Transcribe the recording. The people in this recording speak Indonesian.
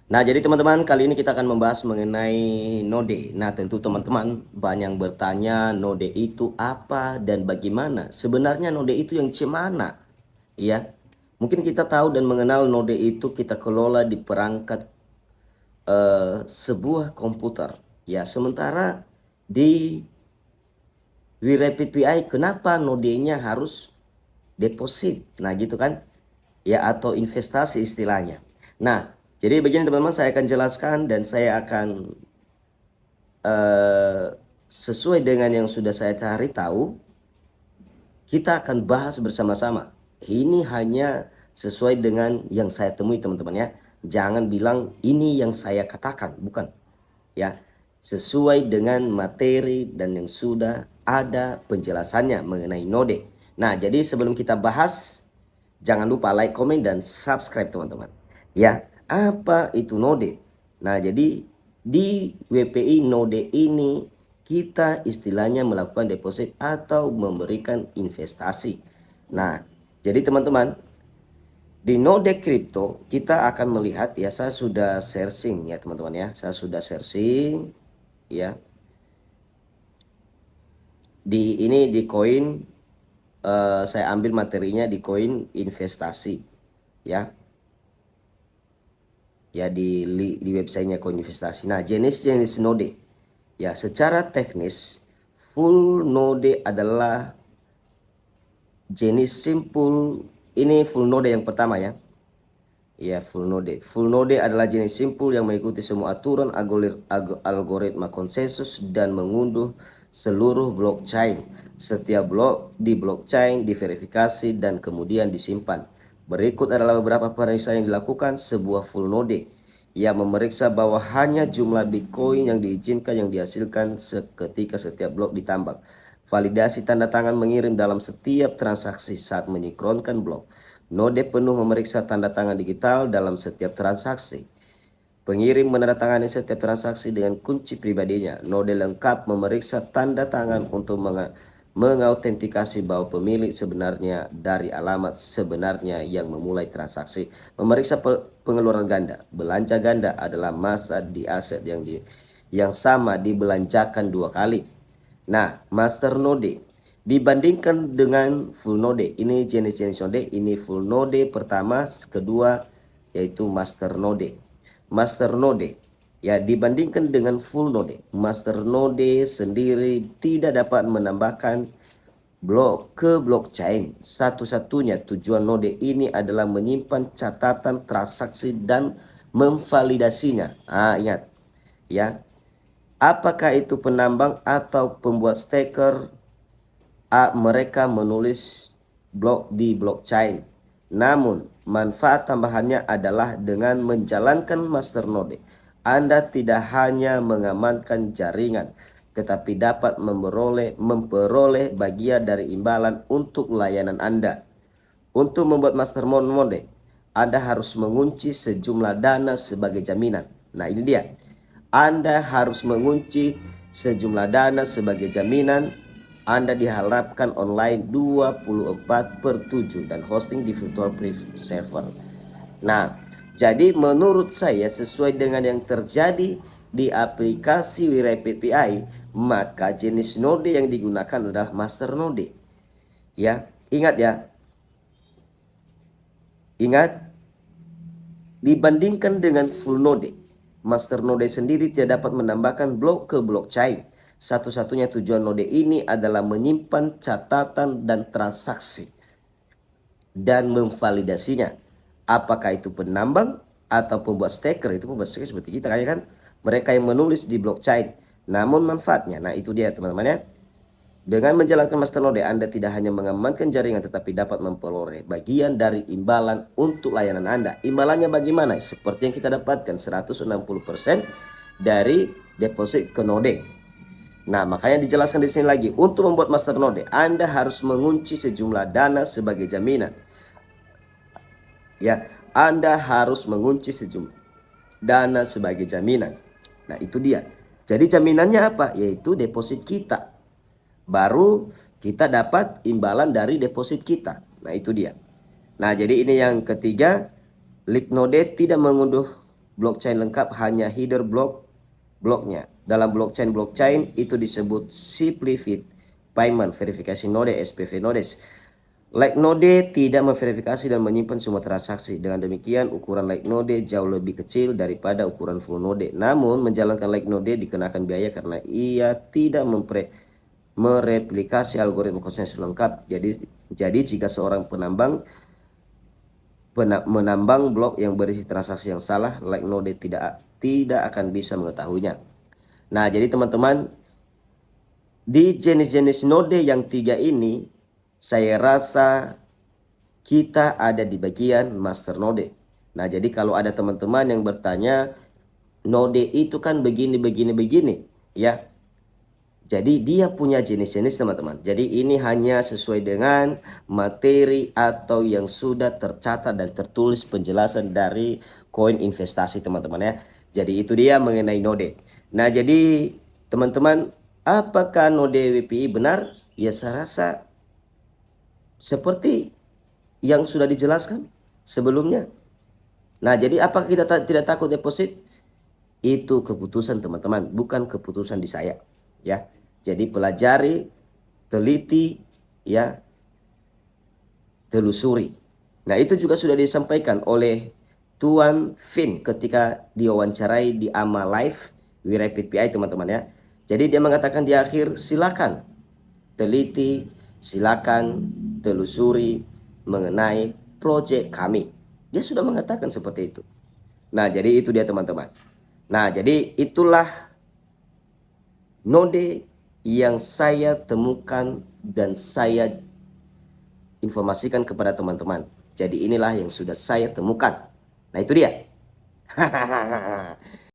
Nah, jadi teman-teman, kali ini kita akan membahas mengenai node. Nah, tentu teman-teman banyak yang bertanya node itu apa dan bagaimana. Sebenarnya node itu yang cemana? Ya, mungkin kita tahu dan mengenal node itu kita kelola di perangkat sebuah komputer. Ya, sementara di WeRapid PI kenapa nodenya harus deposit? Nah, gitu kan? Ya, atau investasi istilahnya. Nah, jadi begini teman-teman, saya akan jelaskan dan saya akan sesuai dengan yang sudah saya cari tahu, kita akan bahas bersama-sama. Ini hanya sesuai dengan yang saya temui teman-teman ya. Jangan bilang ini yang saya katakan, bukan. Ya, sesuai dengan materi dan yang sudah ada penjelasannya mengenai node. Nah, jadi sebelum kita bahas, jangan lupa like, komen, dan subscribe teman-teman. Ya, apa itu node? Nah, jadi di WPI node ini kita istilahnya melakukan deposit atau memberikan investasi. Nah, jadi teman-teman, di node kripto kita akan melihat ya, saya sudah searching ya teman-teman ya. Saya sudah searching ya. Di ini di koin saya ambil materinya di koin investasi ya. Ya di websitenya koin investasi. Nah, jenis-jenis node. Ya, secara teknis full node adalah jenis simpul. Ini full node yang pertama ya. Ya, full node. Full node adalah jenis simpul yang mengikuti semua aturan algoritma konsensus dan mengunduh seluruh blockchain. Setiap blok di blockchain diverifikasi dan kemudian disimpan. Berikut adalah beberapa pemeriksaan yang dilakukan sebuah full node, yang memeriksa bahwa hanya jumlah Bitcoin yang diizinkan yang dihasilkan seketika setiap blok ditambah. Validasi tanda tangan mengirim dalam setiap transaksi saat menyikronkan blok. Node penuh memeriksa tanda tangan digital dalam setiap transaksi. Pengirim menandatangani setiap transaksi dengan kunci pribadinya. Node lengkap memeriksa tanda tangan untuk mengautentikasi bahwa pemilik sebenarnya dari alamat sebenarnya yang memulai transaksi. Memeriksa pengeluaran ganda. Belanja ganda adalah masa di aset yang sama dibelanjakan dua kali. Nah, master node dibandingkan dengan full node, ini jenis-jenis node. Ini full node pertama, kedua yaitu master node. Master node ya, dibandingkan dengan full node, master node sendiri tidak dapat menambahkan blok ke blockchain. Satu-satunya tujuan node ini adalah menyimpan catatan transaksi dan memvalidasinya. Ingat ya, apakah itu penambang atau pembuat staker, mereka menulis blok di blockchain. Namun, manfaat tambahannya adalah dengan menjalankan master node, Anda tidak hanya mengamankan jaringan, tetapi dapat memperoleh bagian dari imbalan untuk layanan Anda. Untuk membuat master node, Anda harus mengunci sejumlah dana sebagai jaminan. Nah, ini dia. Anda harus mengunci sejumlah dana sebagai jaminan. Anda diharapkan online 24/7 dan hosting di virtual private server. Nah, jadi menurut saya sesuai dengan yang terjadi di aplikasi WeRapid PI, maka jenis node yang digunakan adalah master node. Ya, ingat ya. Ingat, dibandingkan dengan full node, master node sendiri tidak dapat menambahkan blok ke blockchain. Satu-satunya tujuan node ini adalah menyimpan catatan dan transaksi dan memvalidasinya. Apakah itu penambang atau pembuat staker? Itu pembuat staker seperti kita kan, mereka yang menulis di blockchain. Namun manfaatnya, nah itu dia teman-teman ya. Dengan menjalankan masternode, Anda tidak hanya mengamankan jaringan tetapi dapat memperoleh bagian dari imbalan untuk layanan Anda. Imbalannya bagaimana? Seperti yang kita dapatkan 160% dari deposit ke node. Nah, makanya dijelaskan di sini lagi, untuk membuat masternode, Anda harus mengunci sejumlah dana sebagai jaminan. Ya, Anda harus mengunci sejumlah dana sebagai jaminan. Nah, itu dia. Jadi jaminannya apa? Yaitu deposit kita. Baru kita dapat imbalan dari deposit kita. Nah, itu dia. Nah, jadi ini yang ketiga, Liquidnode tidak mengunduh blockchain lengkap hanya header bloknya. Dalam blockchain itu disebut Simplified Payment Verification Node (SPV nodes). Light node tidak memverifikasi dan menyimpan semua transaksi. Dengan demikian, ukuran light node jauh lebih kecil daripada ukuran full node. Namun, menjalankan light node dikenakan biaya karena ia tidak mereplikasi algoritma konsensus lengkap. Jadi jika seorang menambang blok yang berisi transaksi yang salah, light node tidak akan bisa mengetahuinya. Nah, jadi teman-teman, di jenis-jenis node yang 3 ini, saya rasa kita ada di bagian master node. Nah, jadi kalau ada teman-teman yang bertanya, node itu kan begini, ya. Jadi dia punya jenis-jenis teman-teman. Jadi ini hanya sesuai dengan materi atau yang sudah tercatat dan tertulis penjelasan dari koin investasi teman-teman ya. Jadi itu dia mengenai node. Nah, jadi teman-teman, apakah node WPI benar? Ya, saya rasa seperti yang sudah dijelaskan sebelumnya. Nah, jadi apakah kita tidak takut deposit? Itu keputusan teman-teman, bukan keputusan di saya, ya. Jadi pelajari, teliti, ya, telusuri. Nah, itu juga sudah disampaikan oleh Tuan Finn ketika diwawancarai di AMA Live WeRapidPI teman-teman ya. Jadi dia mengatakan di akhir, silakan teliti, silakan telusuri mengenai proyek kami. Dia sudah mengatakan seperti itu. Nah, jadi itu dia teman-teman. Nah, jadi itulah node yang saya temukan dan saya informasikan kepada teman-teman. Jadi inilah yang sudah saya temukan. Nah, itu dia.